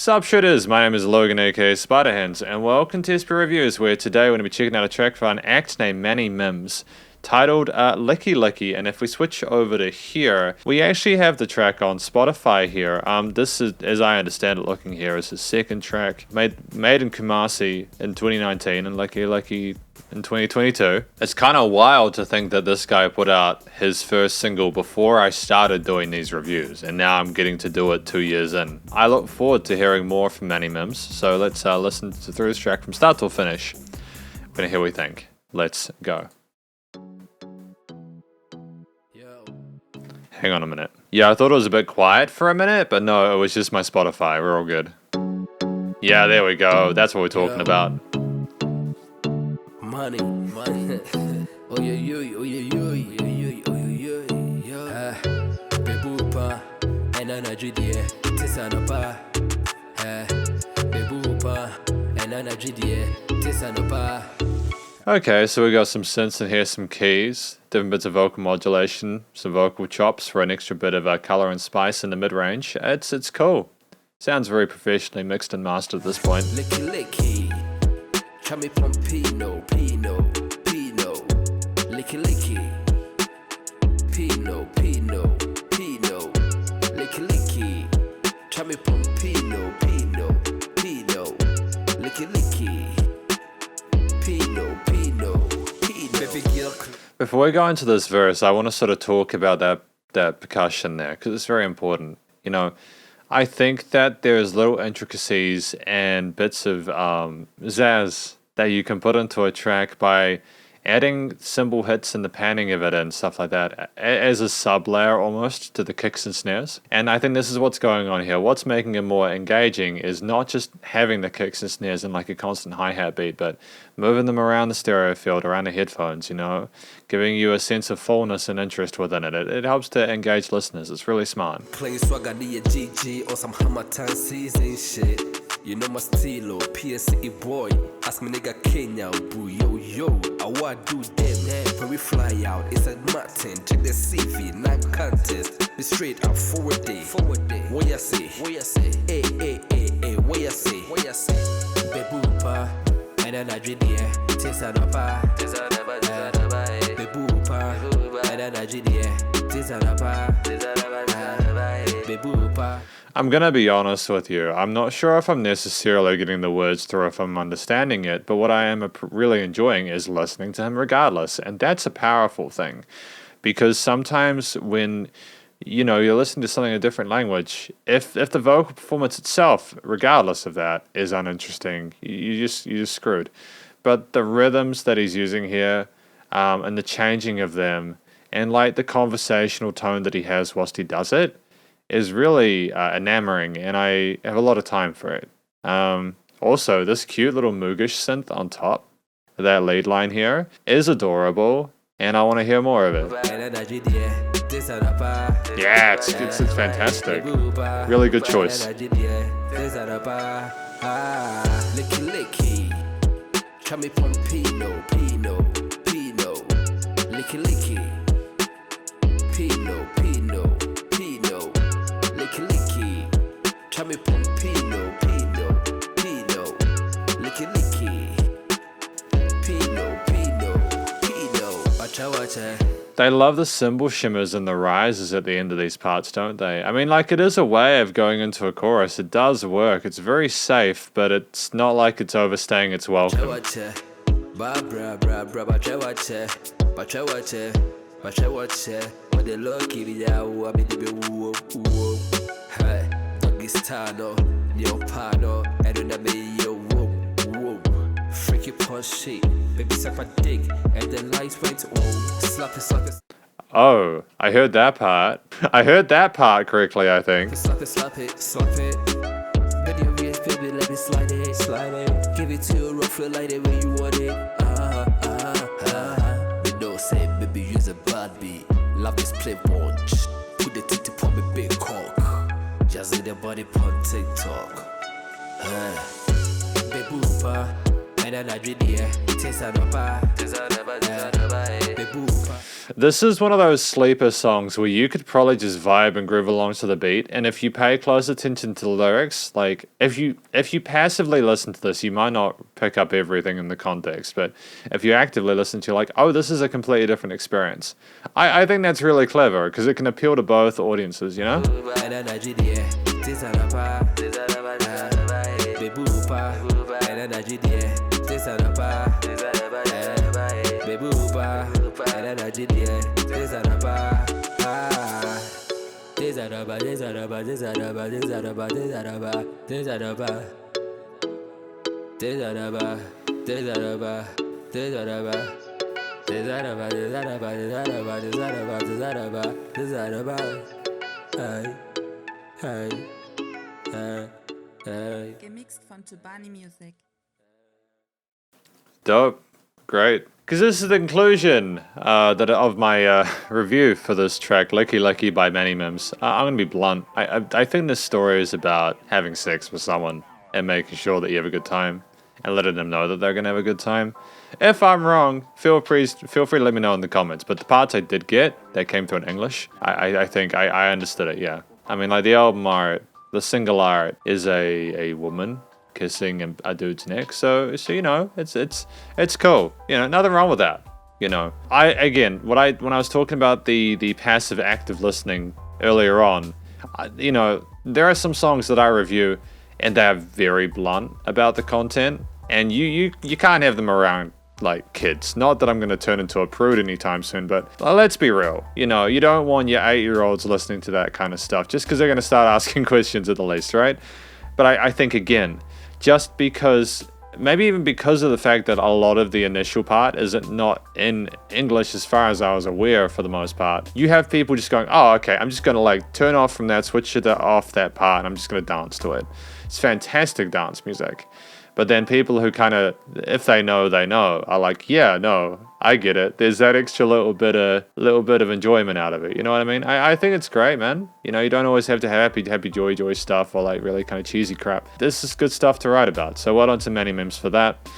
Sup Shredders, my name is Logan aka Spiderhands, and welcome to SP Reviews, where today we're going to be checking out a track by an act named Mannie Mims, titled Lickilicki. And if we switch over to here, we actually have the track on Spotify here. This is, as I understand it looking here, is his second track, made in Kumasi in 2019 and Lickilicki in 2022. It's kind of wild to think that this guy put out his first single before I started doing these reviews, and now I'm getting to do it 2 years in. I look forward to hearing more from Mannie Mims, so let's listen through this track from start till finish. We're gonna hear what we think. Let's go. Hang on a minute. Yeah, I thought it was a bit quiet for a minute, but no, it was just my Spotify. We're all good. Yeah, there we go. That's what we're talking about. Money. Oh yeah, oh yeah. Bebupa, and Anajidie, Tisanopa. Bebupa, and Anajidie, Tisanopa. Okay, so we got some synths in here, some keys, different bits of vocal modulation, some vocal chops for an extra bit of color and spice in the mid-range. It's cool. Sounds very professionally mixed and mastered at this point. Lickilicki, chummy Pompino, Pino. Lickilicki, Pino. Lickilicki, chummy Pompino, Pino. Lickilicki, Pino. Baby girl. Before we go into this verse, I want to sort of talk about that percussion there, because it's very important. You know, I think that there's little intricacies and bits of zazz that you can put into a track by adding cymbal hits and the panning of it and stuff like that as a sub layer almost to the kicks and snares. And I think this is what's going on here. What's making it more engaging is not just having the kicks and snares in like a constant hi-hat beat, but moving them around the stereo field, around the headphones, you know, giving you a sense of fullness and interest within it. It helps to engage listeners. It's really smart. Playing swagger, need a GG or some Hamilton season shit. You know my stilo, PSA boy. Ask me nigga Kenya, boo, yo. I what do them, when we fly out. It's a Martin, check the CV, non contest. Be straight up, forward day. What you say? Hey, what you say? Bebupa, and then I did the Tisanapa. Bebupa, and then I did the Tisanapa. Bebupa. I'm going to be honest with you. I'm not sure if I'm necessarily getting the words through, if I'm understanding it, but what I am really enjoying is listening to him regardless. And that's a powerful thing, because sometimes when, you know, you're listening to something in a different language, if the vocal performance itself, regardless of that, is uninteresting, you're just screwed. But the rhythms that he's using here, and the changing of them, and like the conversational tone that he has whilst he does it, is really enamoring, and I have a lot of time for it. Also, this cute little Moogish synth on top, that lead line here, is adorable, and I want to hear more of it. Yeah, it's fantastic. Really good choice. Lickilicki, chummy Pompino, Pino. Lickilicki, Pino. Lickilicki, chummy Pompino, Pino. Lickilicki, Pino. Watcha. They love the cymbal shimmers and the rises at the end of these parts, don't they? I mean, like, it is a way of going into a chorus. It does work. It's very safe, but it's not like it's overstaying its welcome. Freaky punch shit, baby suck my dick, and the lights went slap it. Oh, I heard that part. I heard that part correctly, I think. Slap it. Baby, let me slide it. Give it to you rough, like it when you want it. They don't say, baby, use a bad beat. Love this play bunch. Put the titty on me big cock. Just in the body on TikTok. Bebupa, and then I did the Tisanapa. This is one of those sleeper songs where you could probably just vibe and groove along to the beat, and if you pay close attention to the lyrics, like if you passively listen to this, you might not pick up everything in the context, but if you actively listen to, like, oh, this is a completely different experience. I think that's really clever because it can appeal to both audiences, you know? Gemixt von Tubani Music. Dope. Great. Because this is the conclusion of my review for this track, Lickilicki by Mannie Mims. I'm going to be blunt. I think this story is about having sex with someone and making sure that you have a good time and letting them know that they're going to have a good time. If I'm wrong, feel free to let me know in the comments. But the parts I did get, that came through in English, I think I understood it, yeah. I mean, like, the album art, the single art is a woman kissing a dude's neck, so you know, it's cool. You know, nothing wrong with that. You know, when I was talking about the passive active listening earlier on, you know, there are some songs that I review and they are very blunt about the content, and you can't have them around like kids. Not that I'm going to turn into a prude anytime soon, but let's be real. You know, you don't want your 8-year-olds listening to that kind of stuff just because they're going to start asking questions at the least, right? But I think, again, just because, maybe even because of the fact that a lot of the initial part isn't not in English as far as I was aware for the most part, you have people just going, oh, okay, I'm just going to like turn off from that, switch it off that part, and I'm just going to dance to it. It's fantastic dance music. But then people who kind of, if they know, are like, yeah, no, I get it. There's that extra little bit of enjoyment out of it. You know what I mean? I think it's great, man. You know, you don't always have to have happy joy stuff or like really kind of cheesy crap. This is good stuff to write about. So well done to Mannie Mims for that.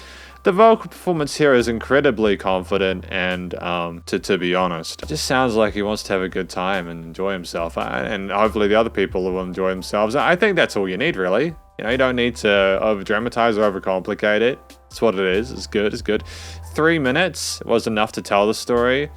The vocal performance here is incredibly confident and, to be honest, it just sounds like he wants to have a good time and enjoy himself. And hopefully the other people will enjoy themselves. I think that's all you need, really. You know, you don't need to over-dramatize or overcomplicate it. It's what it is. It's good. 3 minutes was enough to tell the story.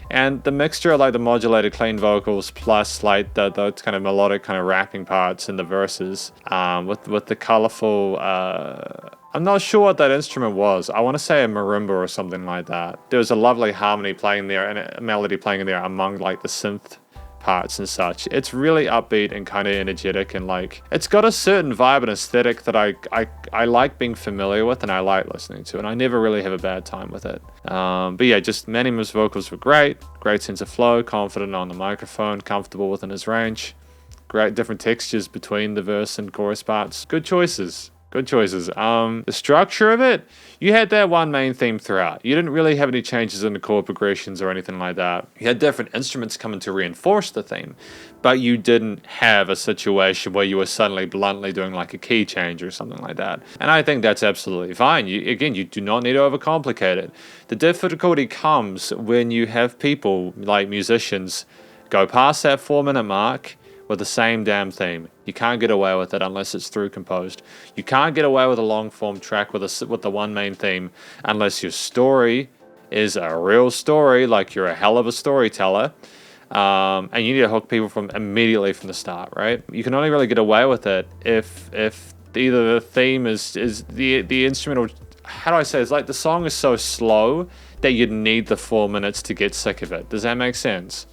And the mixture of like the modulated clean vocals plus like the kind of melodic kind of rapping parts in the verses, with the colorful, I'm not sure what that instrument was. I want to say a marimba or something like that. There was a lovely harmony playing there and a melody playing in there among like the synth parts and such. It's really upbeat and kind of energetic, and like it's got a certain vibe and aesthetic that I like being familiar with and I like listening to, and I never really have a bad time with it. But yeah, just Mannie Mims' vocals were great sense of flow, confident on the microphone, comfortable within his range, great different textures between the verse and chorus parts. Good choices. The structure of it, you had that one main theme throughout. You didn't really have any changes in the chord progressions or anything like that. You had different instruments coming to reinforce the theme, but you didn't have a situation where you were suddenly bluntly doing like a key change or something like that. And I think that's absolutely fine. You do not need to overcomplicate it. The difficulty comes when you have people, like musicians, go past that 4-minute mark with the same damn theme. You can't get away with it unless it's through composed. You can't get away with a long form track with the one main theme unless your story is a real story, like you're a hell of a storyteller, and you need to hook people immediately from the start, right? You can only really get away with it if either the theme is the instrumental. How do I say? It's like the song is so slow that you'd need the 4 minutes to get sick of it. Does that make sense?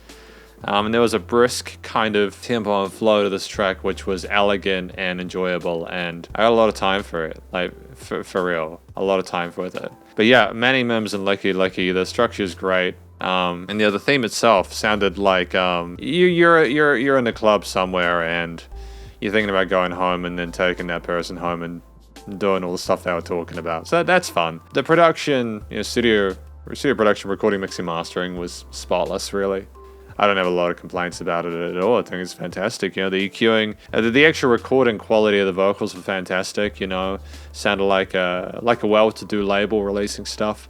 And there was a brisk kind of tempo and flow to this track, which was elegant and enjoyable, and I had a lot of time for it, like for real, a lot of time with it. But yeah, Mannie Mims and Lickilicki, the structure is great, and the theme itself sounded like you're in a club somewhere and you're thinking about going home and then taking that person home and doing all the stuff they were talking about. So that's fun. The production, studio production, recording, mixing, mastering was spotless, really. I don't have a lot of complaints about it at all. I think it's fantastic. The EQing, the actual recording quality of the vocals were fantastic. Sounded like a well-to-do label releasing stuff.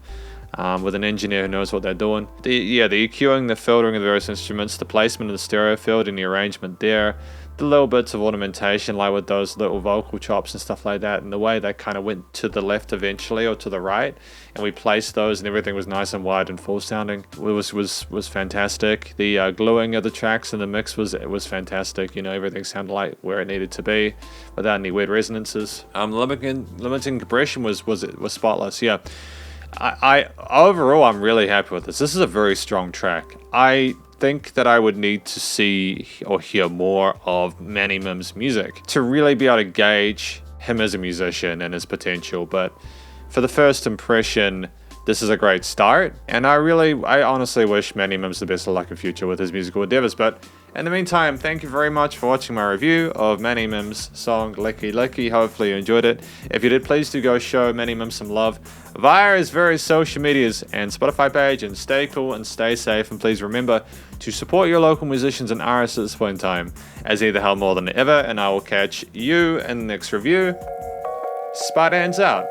with an engineer who knows what they're doing. The EQing, the filtering of the various instruments, the placement of the stereo field and the arrangement there, the little bits of ornamentation like with those little vocal chops and stuff like that, and the way they kind of went to the left eventually or to the right, and we placed those and everything was nice and wide and full sounding. It was fantastic. The gluing of the tracks in the mix was fantastic. You know, everything sounded like where it needed to be without any weird resonances. Limiting compression was spotless. Yeah. I overall, I'm really happy with this. This is a very strong track. I think that I would need to see or hear more of Mannie Mims' music to really be able to gauge him as a musician and his potential. But for the first impression, this is a great start, and I honestly wish Mannie Mims the best of luck in future with his musical endeavors. But in the meantime, thank you very much for watching my review of Mannie Mims' song Lickilicki. Hopefully you enjoyed it. If you did, please do go show Mannie Mims some love via his various social medias and Spotify page, and stay cool and stay safe, and please remember to support your local musicians and artists at this point in time, as either hell more than ever, and I will catch you in the next review. Spiderhands out.